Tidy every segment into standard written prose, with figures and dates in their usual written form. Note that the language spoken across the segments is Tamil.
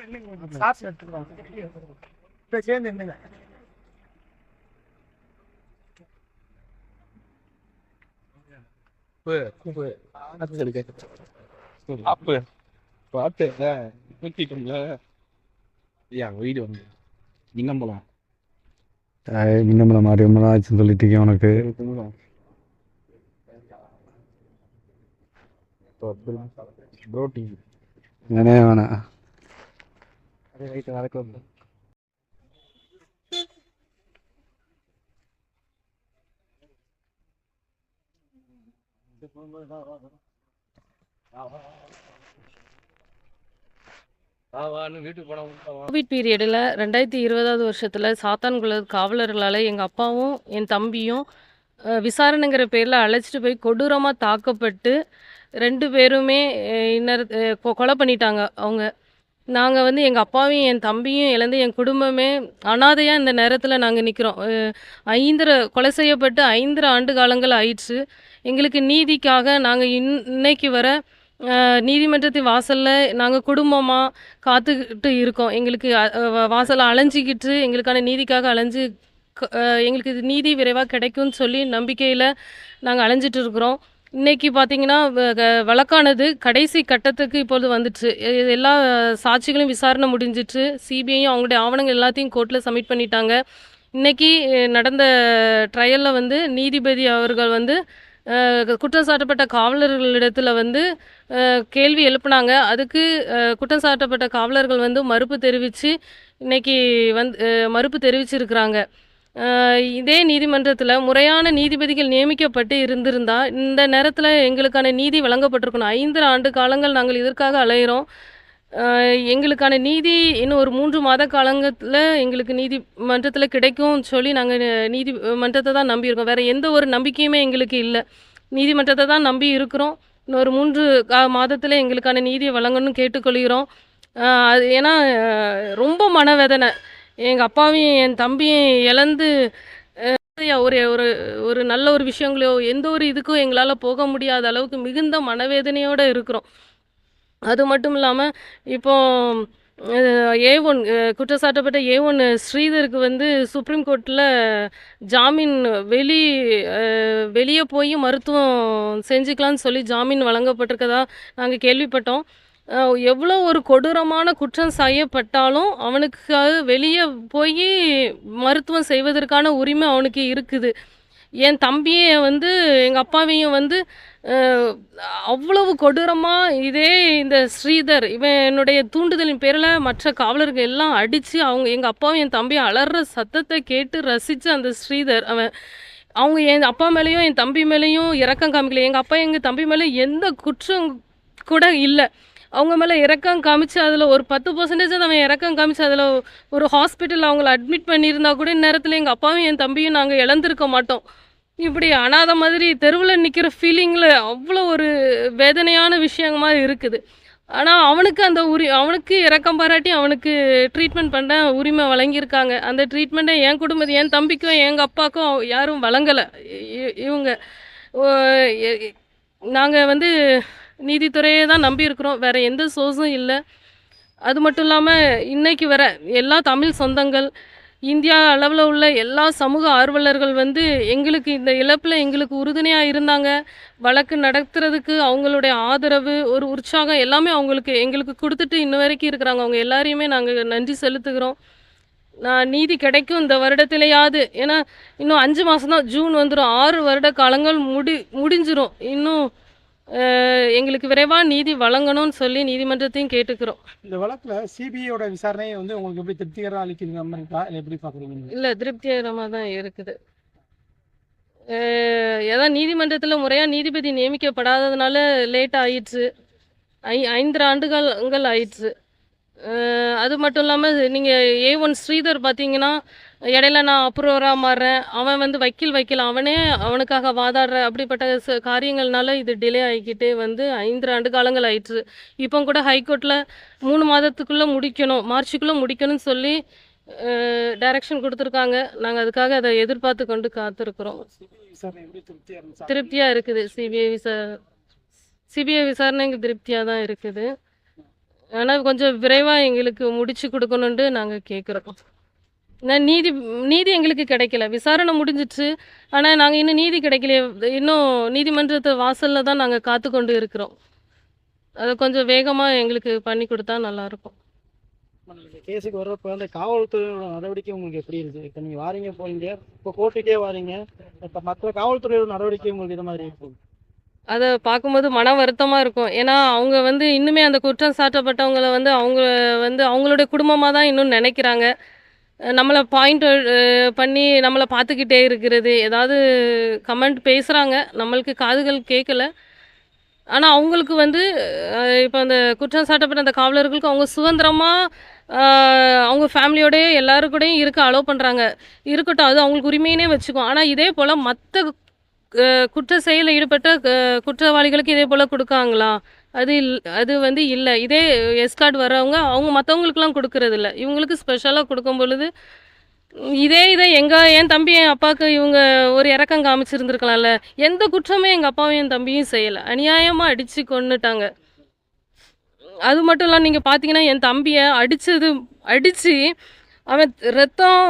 சாப்பிட்டு எடுத்துக்கலாம். இப்போ சேர்ந்து என்னங்க மின்னம்பலம் மாதிரி ரொம்ப நாள் ஆச்சுன்னு சொல்லிட்டு இருக்கேன் உனக்கு. வேணே வேணாம். கோவிட் பீரியடில் 2020 வருஷத்தில் சாத்தான்குள காவலர்களால் எங்கள் அப்பாவும் என் தம்பியும் விசாரணைங்கிற பேரில் அழைச்சிட்டு போய் கொடூரமாக தாக்கப்பட்டு 2 பேருமே கொலை பண்ணிட்டாங்க அவங்க. நாங்கள் வந்து எங்கள் அப்பாவையும் என் தம்பியும் இழந்து என் குடும்பமே அனாதையாக இந்த நேரத்தில் நாங்கள் நிற்கிறோம். 5 கொலை செய்யப்பட்டு 5 ஆண்டு காலங்கள் ஆயிடுச்சு. எங்களுக்கு நீதிக்காக நாங்கள் இன்னைக்கு வர நீதிமன்றத்தின் வாசலில் நாங்கள் குடும்பமாக காத்துக்கிட்டு இருக்கோம். எங்களுக்கு வாசலை அலைஞ்சிக்கிட்டு எங்களுக்கான நீதிக்காக அலைஞ்சு எங்களுக்கு இது நீதி விரைவாக கிடைக்கும்னு சொல்லி நம்பிக்கையில் நாங்கள் அலைஞ்சிட்டு இருக்கிறோம். இன்றைக்கி பார்த்திங்கன்னா வழக்கானது கடைசி கட்டத்துக்கு இப்பொழுது வந்துட்டு எல்லா சாட்சிகளும் விசாரணை முடிஞ்சிட்டு சிபிஐயும் அவங்களுடைய ஆவணங்கள் எல்லாத்தையும் கோர்ட்டில் சப்மிட் பண்ணிட்டாங்க. இன்றைக்கி நடந்த ட்ரையலில் வந்து நீதிபதி அவர்கள் வந்து குற்றம் சாட்டப்பட்ட காவலர்களிடத்தில் வந்து கேள்வி எழுப்புனாங்க. அதுக்கு குற்றம் சாட்டப்பட்ட காவலர்கள் வந்து மறுப்பு தெரிவித்து இன்றைக்கி மறுப்பு தெரிவிச்சிருக்கிறாங்க. இதே நீதிமன்றத்தில் முறையான நீதிபதிகள் நியமிக்கப்பட்டு இருந்திருந்தால் இந்த நேரத்தில் எங்களுக்கான நீதி வழங்கப்பட்டிருக்கணும். 5 ஆண்டு காலங்கள் நாங்கள் இதற்காக அலைகிறோம். எங்களுக்கான நீதி இன்னும் ஒரு 3 மாத காலங்கத்தில் எங்களுக்கு நீதிமன்றத்தில் கிடைக்கும்னு சொல்லி நாங்கள் நீதிமன்றத்தை தான் நம்பியிருக்கோம். வேறு எந்த ஒரு நம்பிக்கையுமே எங்களுக்கு இல்லை. நீதிமன்றத்தை தான் நம்பி இருக்கிறோம். இன்னொரு 3 மாதத்தில் எங்களுக்கான நீதியை வழங்கணும்னு கேட்டுக்கொள்கிறோம். அது ஏன்னா ரொம்ப மனவேதனை. எங்கள் அப்பாவையும் என் தம்பியும் இழந்து ஒரு ஒரு ஒரு நல்ல ஒரு விஷயங்களோ எந்த ஒரு இதுக்கும் எங்களால் போக முடியாத அளவுக்கு மிகுந்த மனவேதனையோடு இருக்கிறோம். அது மட்டும் இல்லாமல் இப்போ A1 குற்றச்சாட்டப்பட்ட A1 ஸ்ரீதருக்கு வந்து சுப்ரீம் கோர்ட்டில் ஜாமீன் வெளியே போய் மருத்துவம் செஞ்சுக்கலான்னு சொல்லி ஜாமீன் வழங்கப்பட்டிருக்கதா நாங்கள் கேள்விப்பட்டோம். எவ்வளோ ஒரு கொடூரமான குற்றம் செய்யப்பட்டாலும் அவனுக்கு வெளியே போய் மருத்துவம் செய்வதற்கான உரிமை அவனுக்கு இருக்குது. என் தம்பியை வந்து எங்கள் அப்பாவையும் வந்து அவ்வளவு கொடூரமாக இந்த ஸ்ரீதர் இவன் என்னுடைய தூண்டுதலின் பேரில் மற்ற காவலர்கள் எல்லாம் அடித்து எங்கள் அப்பாவும் என் தம்பியும் அலற சத்தத்தை கேட்டு ரசித்து அந்த ஸ்ரீதர் அவங்க என் அப்பா மேலேயும் என் தம்பி மேலேயும் இரக்கம் காமிக்கல. எங்கள் அப்பா எங்கள் தம்பி மேலே எந்த குற்றம் கூட இல்லை. அவங்க மேலே இரக்கம் காமிச்சு அதில் ஒரு 10% அவன் இரக்கம் காமிச்சு அதில் ஒரு ஹாஸ்பிட்டலில் அவங்கள அட்மிட் பண்ணியிருந்தா கூட இந்நேரத்தில் எங்கள் அப்பாவும் என் தம்பியும் நாங்கள் இழந்திருக்க மாட்டோம். இப்படி அனாதை மாதிரி தெருவில் நிற்கிற ஃபீலிங்கில் அவ்வளோ ஒரு வேதனையான விஷயமா இருக்குது. ஆனால் அவனுக்கு அவனுக்கு இரக்கம் பாராட்டி அவனுக்கு ட்ரீட்மெண்ட் பண்ண உரிமை வழங்கியிருக்காங்க. அந்த ட்ரீட்மெண்ட்டை என் குடும்பத்தை என் தம்பிக்கும் எங்கள் அப்பாவுக்கும் யாரும் வழங்கலை. இவங்க நாங்கள் வந்து நீதித்துறையை தான் நம்பியிருக்கிறோம். வேறு எந்த சோர்ஸும் இல்லை. அது மட்டும் இல்லாமல் இன்றைக்கி வர எல்லா தமிழ் சொந்தங்கள் இந்தியா அளவில் உள்ள எல்லா சமூக ஆர்வலர்கள் வந்து எங்களுக்கு இந்த இழப்பில் எங்களுக்கு உறுதுணையாக இருந்தாங்க. வழக்கு நடத்துறதுக்கு அவங்களுடைய ஆதரவு ஒரு உற்சாகம் எல்லாமே எங்களுக்கு கொடுத்துட்டு இன்ன வரைக்கும் இருக்கிறாங்க. அவங்க எல்லாரையுமே நாங்கள் நன்றி செலுத்துகிறோம். நீதி கிடைக்கும் இந்த வருடத்திலேயாவது. ஏன்னா இன்னும் 5 மாதம் தான், ஜூன் வந்துடும். 6 வருட காலங்கள் முடிஞ்சிரும். இன்னும் எங்களுக்கு விரைவாக நீதி வழங்கணும்னு சொல்லி நீதிமன்றத்தையும் கேட்டுக்கிறோம். இந்த வழக்கில் சிபிஐயோட விசாரணையை வந்து உங்களுக்கு எப்படி திருப்திகரமாக அளிக்கிறீங்க மாதிரிக்கா இல்லை எப்படி பார்க்குறீங்க? இல்லை, திருப்திகரமாக தான் இருக்குது. ஏதோ நீதிமன்றத்தில் முறையாக நீதிபதி நியமிக்கப்படாததுனால லேட் ஆயிடுச்சு. 5 ஆண்டுகள் ஆயிடுச்சு. அது மட்டும் இல்லாமல் நீங்கள் A1 ஸ்ரீதர் பார்த்தீங்கன்னா இடையில நான் அப்ரூவராக மாறுறேன், அவன் வந்து வக்கீல் அவனே அவனுக்காக வாதாடுற அப்படிப்பட்ட காரியங்கள்னால இது டிலே ஆகிக்கிட்டே வந்து 5 ஆண்டு காலங்கள் ஆயிடுச்சு. இப்போ கூட ஹைகோர்ட்டில் 3 மாதத்துக்குள்ளே முடிக்கணும், மார்ச்சுக்குள்ளே முடிக்கணும்னு சொல்லி டைரக்ஷன் கொடுத்துருக்காங்க. நாங்கள் அதுக்காக அதை எதிர்பார்த்து கொண்டு காத்திருக்கிறோம். திருப்தியாக இருக்குது. சிபிஐ விசாரணைக்கு திருப்தியாக தான் இருக்குது. ஆனால் கொஞ்சம் விரைவாக எங்களுக்கு முடிச்சு கொடுக்கணுன்ட்டு நாங்கள் கேட்குறோம். நான் நீதி நீதி எங்களுக்கு கிடைக்கல. விசாரணை முடிஞ்சிடுச்சு. ஆனால் நாங்கள் இன்னும் நீதி கிடைக்கலையே. இன்னும் நீதிமன்றத்து வாசலில் தான் நாங்கள் காத்து கொண்டு இருக்கிறோம். அதை கொஞ்சம் வேகமாக எங்களுக்கு பண்ணி கொடுத்தா நல்லாயிருக்கும். இந்த கேஸுக்கு வர்றப்ப அந்த காவல்துறையோட நடவடிக்கை உங்களுக்கு எப்படி இருக்கு? இப்போ நீங்கள் வாரீங்க போறீங்க, இப்போ கோர்ட்டுக்கே வாரீங்க, இப்போ மற்ற காவல்துறையோட நடவடிக்கை உங்களுக்கு இது மாதிரி இருக்கும்? அதை பார்க்கும்போது மன வருத்தமாக இருக்கும். ஏன்னா அவங்க வந்து இன்னுமே அந்த குற்றம் சாட்டப்பட்டவங்கள வந்து அவங்களுடைய குடும்பமாக தான் இன்னும் நினைக்கிறாங்க. நம்மளை பாயிண்ட் பண்ணி நம்மளை பார்த்துக்கிட்டே இருக்கிறது, ஏதாவது கமெண்ட் பேசுகிறாங்க, நம்மளுக்கு காதுகள் கேட்கல. ஆனால் அவங்களுக்கு வந்து இப்போ அந்த குற்றம் சாட்டப்பட்ட அந்த காவலர்களுக்கு அவங்க சுதந்திரமாக அவங்க ஃபேமிலியோடய எல்லாரு கூடயும் இருக்க அலோவ் பண்ணுறாங்க. இருக்கட்டும், அது அவங்களுக்கு உரிமையினே வச்சுக்கும். ஆனால் இதே போல் மற்ற குற்ற செயலில் ஈடுபட்ட குற்றவாளிகளுக்கு இதே போல் கொடுக்காங்களா? அது வந்து இல்லை. இதே எஸ்கார்ட் வர்றவங்க அவங்க மற்றவங்களுக்குலாம் கொடுக்கறது இல்லை. இவங்களுக்கு ஸ்பெஷலாக கொடுக்கும் பொழுது இதை என் தம்பி என் அப்பாவுக்கு இவங்க ஒரு இறக்கம் காமிச்சிருந்துருக்கலாம்ல. எந்த குற்றமே எங்கள் அப்பாவும் என் தம்பியும் செய்யலை. அநியாயமாக அடித்து கொன்னுட்டாங்க. அது மட்டும் இல்லாமல் நீங்கள் பார்த்தீங்கன்னா என் தம்பியை அடித்து அவன் ரத்தம்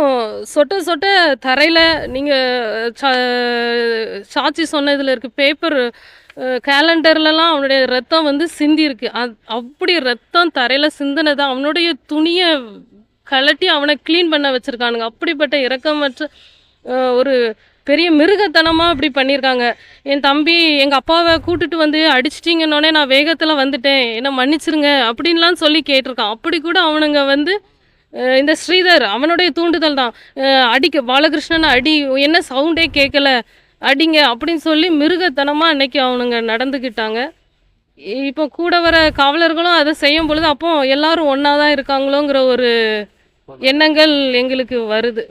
சொட்ட சொட்ட தரையில், நீங்கள் சாட்சி சொன்னதில் இருக்குது, பேப்பர் கேலண்டர்லலாம் அவனுடைய ரத்தம் வந்து சிந்தியிருக்கு. அப்படி ரத்தம் தரையில் சிந்தினதை அவனுடைய துணியை கலட்டி அவனை க்ளீன் பண்ண வச்சுருக்கானுங்க. அப்படிப்பட்ட இரக்கமற்ற ஒரு பெரிய மிருகத்தனமாக இப்படி பண்ணியிருக்காங்க. என் தம்பி எங்கள் அப்பாவை கூட்டிட்டு வந்து அடிச்சிட்டிங்கன்னொடனே நான் வேகத்தில் வந்துட்டேன், என்னை மன்னிச்சிருங்க அப்படின்லாம் சொல்லி கேட்டிருக்கான். அப்படி கூட அவனுங்க வந்து இந்த ஸ்ரீதர் அவனுடைய தூண்டுதல் தான், பாலகிருஷ்ணனை அடி, என்ன சவுண்டே கேட்கல, அடிங்க அப்படின்னு சொல்லி மிருகத்தனமாக அன்னைக்கு அவனுங்க நடந்துக்கிட்டாங்க. இப்போ கூட வர காவலர்களும் அதை செய்யும் பொழுது அப்போ எல்லாரும் ஒன்றா தான் இருக்காங்களோங்கிற ஒரு எண்ணங்கள் எங்களுக்கு வருது.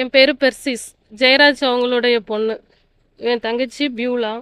என் பேர் பெர்சிஸ், ஜெயராஜ் அவங்களுடைய பொண்ணு. என் தங்கச்சி பியூலா.